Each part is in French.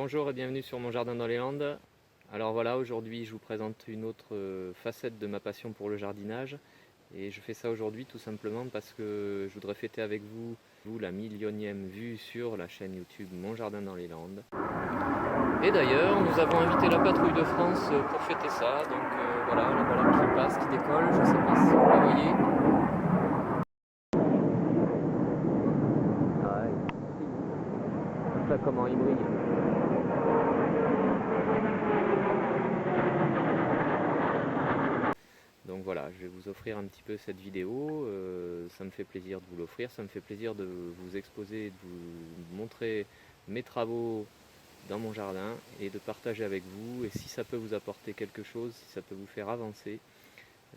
Bonjour et bienvenue sur mon jardin dans les Landes. Alors voilà, aujourd'hui je vous présente une autre facette de ma passion pour le jardinage. Et je fais ça aujourd'hui tout simplement parce que je voudrais fêter avec vous la millionième vue sur la chaîne YouTube Mon Jardin dans les Landes. Et d'ailleurs, nous avons invité la patrouille de France pour fêter ça. Donc voilà, la balade qui passe, qui décolle, je ne sais pas si vous la voyez. Ça comment il brille. Donc voilà, je vais vous offrir un petit peu cette vidéo, ça me fait plaisir de vous l'offrir, ça me fait plaisir de vous exposer, de vous montrer mes travaux dans mon jardin et de partager avec vous. Et si ça peut vous apporter quelque chose, si ça peut vous faire avancer,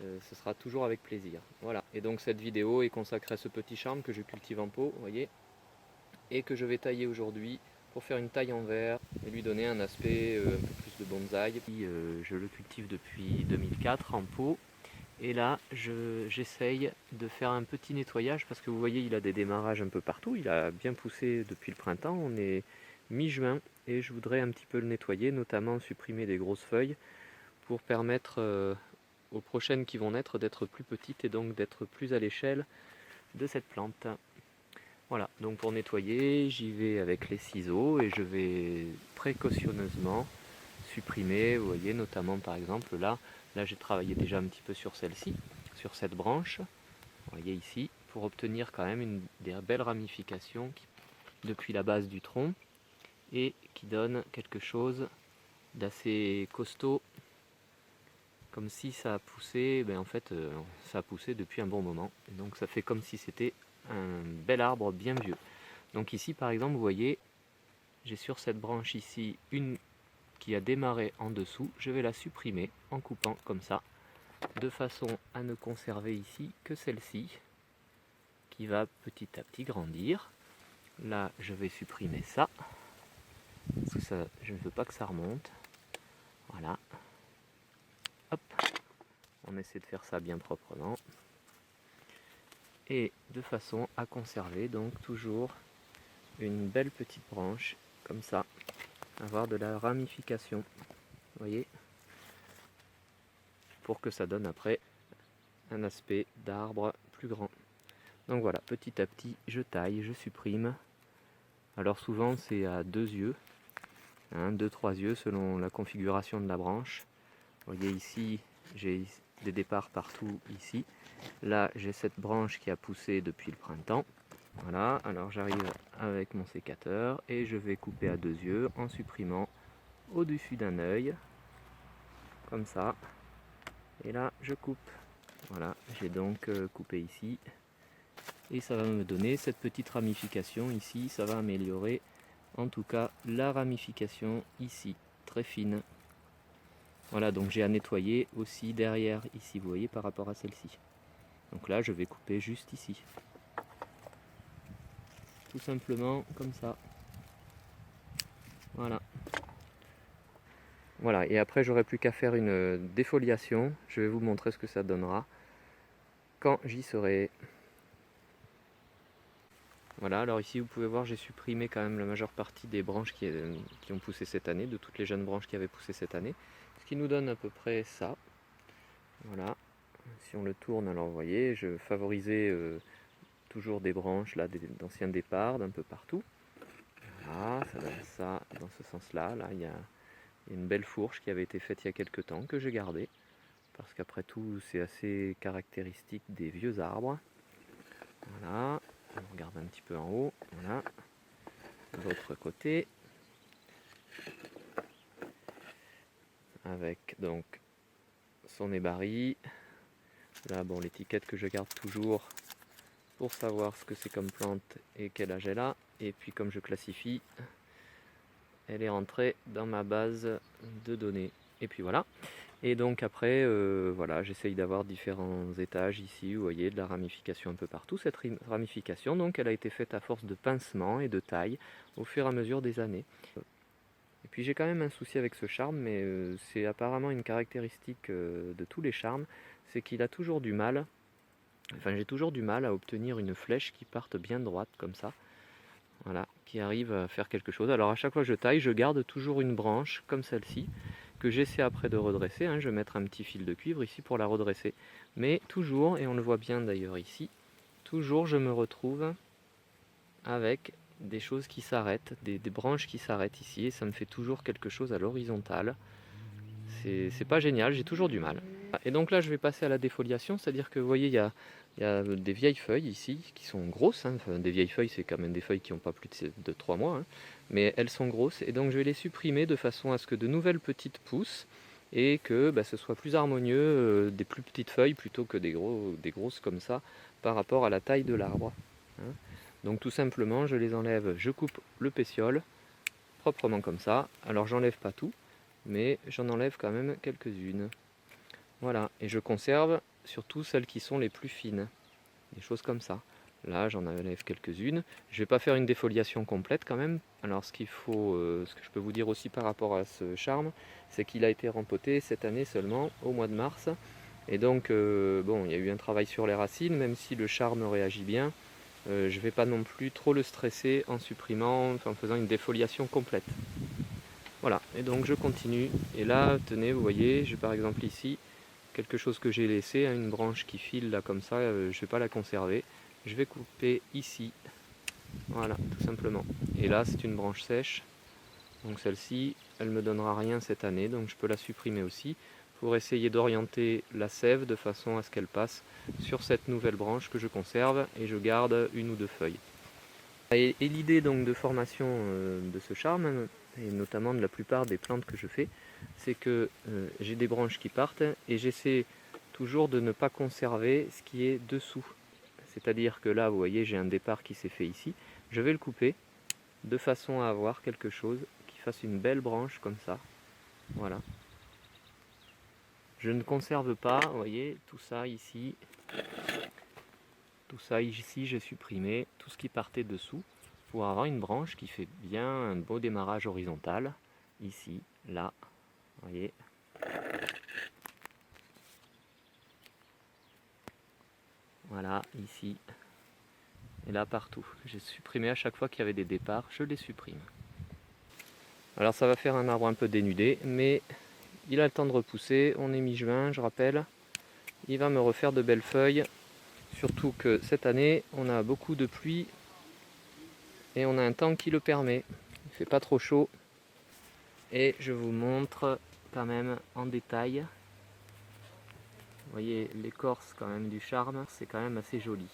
ce sera toujours avec plaisir. Voilà, et donc cette vidéo est consacrée à ce petit charme que je cultive en pot, vous voyez, et que je vais tailler aujourd'hui pour faire une taille en verre et lui donner un aspect un peu plus de bonsaï. Je le cultive depuis 2004 en pot. Et là, j'essaye de faire un petit nettoyage parce que vous voyez, il a des démarrages un peu partout. Il a bien poussé depuis le printemps. On est mi-juin et je voudrais un petit peu le nettoyer, notamment supprimer des grosses feuilles pour permettre aux prochaines qui vont naître d'être plus petites et donc d'être plus à l'échelle de cette plante. Voilà, donc pour nettoyer, j'y vais avec les ciseaux et je vais précautionneusement supprimer, vous voyez, notamment par exemple là j'ai travaillé déjà un petit peu sur celle-ci, sur cette branche, vous voyez ici, pour obtenir quand même des belles ramifications depuis la base du tronc et qui donne quelque chose d'assez costaud, comme si ça a poussé, en fait ça a poussé depuis un bon moment, et donc ça fait comme si c'était un bel arbre bien vieux. Donc ici par exemple vous voyez, j'ai sur cette branche ici une qui a démarré en dessous, je vais la supprimer en coupant comme ça, de façon à ne conserver ici que celle-ci, qui va petit à petit grandir. Là, je vais supprimer ça, parce que ça, je ne veux pas que ça remonte. Voilà. Hop. On essaie de faire ça bien proprement. Et de façon à conserver donc toujours une belle petite branche, comme ça, avoir de la ramification. Vous voyez, pour que ça donne après un aspect d'arbre plus grand. Donc voilà, petit à petit, je taille, je supprime. Alors souvent c'est à deux yeux, 2-3 yeux selon la configuration de la branche. Vous voyez ici, j'ai des départs partout ici. Là, j'ai cette branche qui a poussé depuis le printemps. Voilà, alors j'arrive avec mon sécateur et je vais couper à deux yeux en supprimant au-dessus d'un œil, comme ça. Et là, je coupe. Voilà, j'ai donc coupé ici. Et ça va me donner cette petite ramification ici, ça va améliorer en tout cas la ramification ici, très fine. Voilà, donc j'ai à nettoyer aussi derrière ici, vous voyez, par rapport à celle-ci. Donc là, je vais couper juste ici. Tout simplement comme ça. Voilà. Voilà, et après j'aurai plus qu'à faire une défoliation. Je vais vous montrer ce que ça donnera quand j'y serai. Voilà, alors ici vous pouvez voir, j'ai supprimé quand même la majeure partie des branches qui ont poussé cette année, de toutes les jeunes branches qui avaient poussé cette année. Ce qui nous donne à peu près ça. Voilà, si on le tourne, alors vous voyez, je favorisais toujours des branches, là, d'anciens départs d'un peu partout. Voilà, ça donne ça dans ce sens-là. Là, il y a une belle fourche qui avait été faite il y a quelques temps, que j'ai gardée. Parce qu'après tout, c'est assez caractéristique des vieux arbres. Voilà, on regarde un petit peu en haut. Voilà, de l'autre côté. Avec donc son ébari. Là, bon, l'étiquette que je garde toujours pour savoir ce que c'est comme plante et quel âge elle a. Et puis comme je classifie, elle est rentrée dans ma base de données. Et puis voilà. Et donc après, voilà, j'essaye d'avoir différents étages ici, vous voyez, de la ramification un peu partout. Cette ramification, donc, elle a été faite à force de pincement et de taille au fur et à mesure des années. Et puis j'ai quand même un souci avec ce charme, mais c'est apparemment une caractéristique de tous les charmes, c'est qu'il a toujours du mal, enfin j'ai toujours du mal à obtenir une flèche qui parte bien droite comme ça. voilà, qui arrive à faire quelque chose. Alors à chaque fois que je taille, je garde toujours une branche comme celle-ci, que j'essaie après de redresser, hein. Je vais mettre un petit fil de cuivre ici pour la redresser. Mais toujours, et on le voit bien d'ailleurs ici, toujours je me retrouve avec des choses qui s'arrêtent, des branches qui s'arrêtent ici, et ça me fait toujours quelque chose à l'horizontale. C'est pas génial, j'ai toujours du mal. Et donc là je vais passer à la défoliation, c'est-à-dire que vous voyez il y a des vieilles feuilles ici qui sont grosses, hein. Enfin, des vieilles feuilles c'est quand même des feuilles qui n'ont pas plus de 3 mois, hein. Mais elles sont grosses et donc je vais les supprimer de façon à ce que de nouvelles petites poussent et que ce soit plus harmonieux, des plus petites feuilles plutôt que des grosses comme ça par rapport à la taille de l'arbre, hein. Donc tout simplement je les enlève, je coupe le pétiole proprement comme ça. Alors j'enlève pas tout, mais j'en enlève quand même quelques-unes. Voilà, et je conserve surtout celles qui sont les plus fines, des choses comme ça. Là, j'en enlève quelques-unes. Je ne vais pas faire une défoliation complète quand même. Alors ce qu'il faut, ce que je peux vous dire aussi par rapport à ce charme, c'est qu'il a été rempoté cette année seulement, au mois de mars. Et donc, bon, il y a eu un travail sur les racines, même si le charme réagit bien. Je ne vais pas non plus trop le stresser en supprimant, en faisant une défoliation complète. Voilà, et donc je continue. Et là, tenez, vous voyez, j'ai par exemple ici quelque chose que j'ai laissé, hein, une branche qui file là comme ça, je ne vais pas la conserver. Je vais couper ici, voilà, tout simplement. Et là, c'est une branche sèche. Donc celle-ci, elle ne me donnera rien cette année, donc je peux la supprimer aussi pour essayer d'orienter la sève de façon à ce qu'elle passe sur cette nouvelle branche que je conserve et je garde une ou deux feuilles. Et l'idée donc de formation de ce charme, et notamment de la plupart des plantes que je fais, c'est que j'ai des branches qui partent et j'essaie toujours de ne pas conserver ce qui est dessous. C'est-à-dire que là, vous voyez, j'ai un départ qui s'est fait ici. Je vais le couper de façon à avoir quelque chose qui fasse une belle branche comme ça. Voilà. Je ne conserve pas, vous voyez, tout ça ici. Tout ça ici, j'ai supprimé tout ce qui partait dessous pour avoir une branche qui fait bien un beau démarrage horizontal. Ici, là, vous voyez. Voilà, ici. Et là, partout. J'ai supprimé à chaque fois qu'il y avait des départs, je les supprime. Alors ça va faire un arbre un peu dénudé, mais il a le temps de repousser. On est mi-juin, je rappelle. Il va me refaire de belles feuilles. Surtout que cette année, on a beaucoup de pluie et on a un temps qui le permet. Il ne fait pas trop chaud. Et je vous montre quand même en détail. Vous voyez l'écorce quand même du charme, c'est quand même assez joli.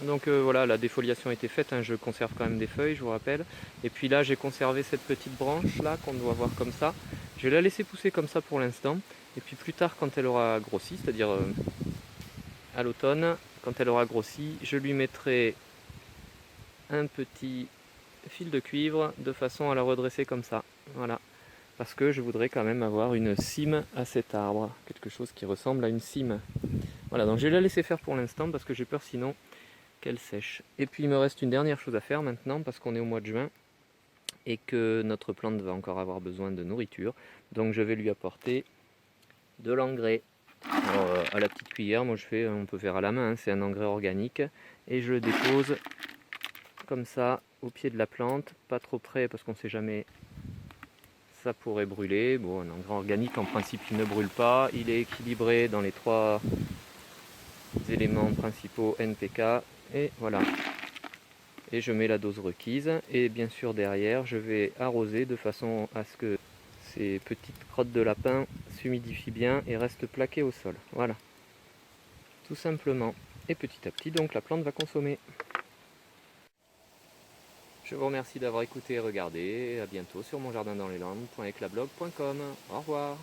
Donc voilà, la défoliation a été faite, hein, je conserve quand même des feuilles, je vous rappelle. Et puis là, j'ai conservé cette petite branche là qu'on doit voir comme ça. Je vais la laisser pousser comme ça pour l'instant. Et puis plus tard, quand elle aura grossi, c'est-à-dire à l'automne, quand elle aura grossi, je lui mettrai un petit fil de cuivre de façon à la redresser comme ça. Voilà. Parce que je voudrais quand même avoir une cime à cet arbre. Quelque chose qui ressemble à une cime. Voilà, donc je vais la laisser faire pour l'instant parce que j'ai peur sinon qu'elle sèche. Et puis il me reste une dernière chose à faire maintenant parce qu'on est au mois de juin et que notre plante va encore avoir besoin de nourriture. Donc je vais lui apporter de l'engrais. À la petite cuillère, moi je fais, on peut faire à la main, hein, c'est un engrais organique. Et je le dépose comme ça au pied de la plante, pas trop près parce qu'on ne sait jamais, ça pourrait brûler. Bon, un engrais organique en principe il ne brûle pas, il est équilibré dans les 3 éléments principaux NPK et voilà. Et je mets la dose requise et bien sûr derrière je vais arroser de façon à ce que ces petites crottes de lapin s'humidifient bien et restent plaquées au sol. Voilà, tout simplement. Et petit à petit donc la plante va consommer. Je vous remercie d'avoir écouté et regardé. À bientôt sur monjardindansleslande.eclablog.com. Au revoir.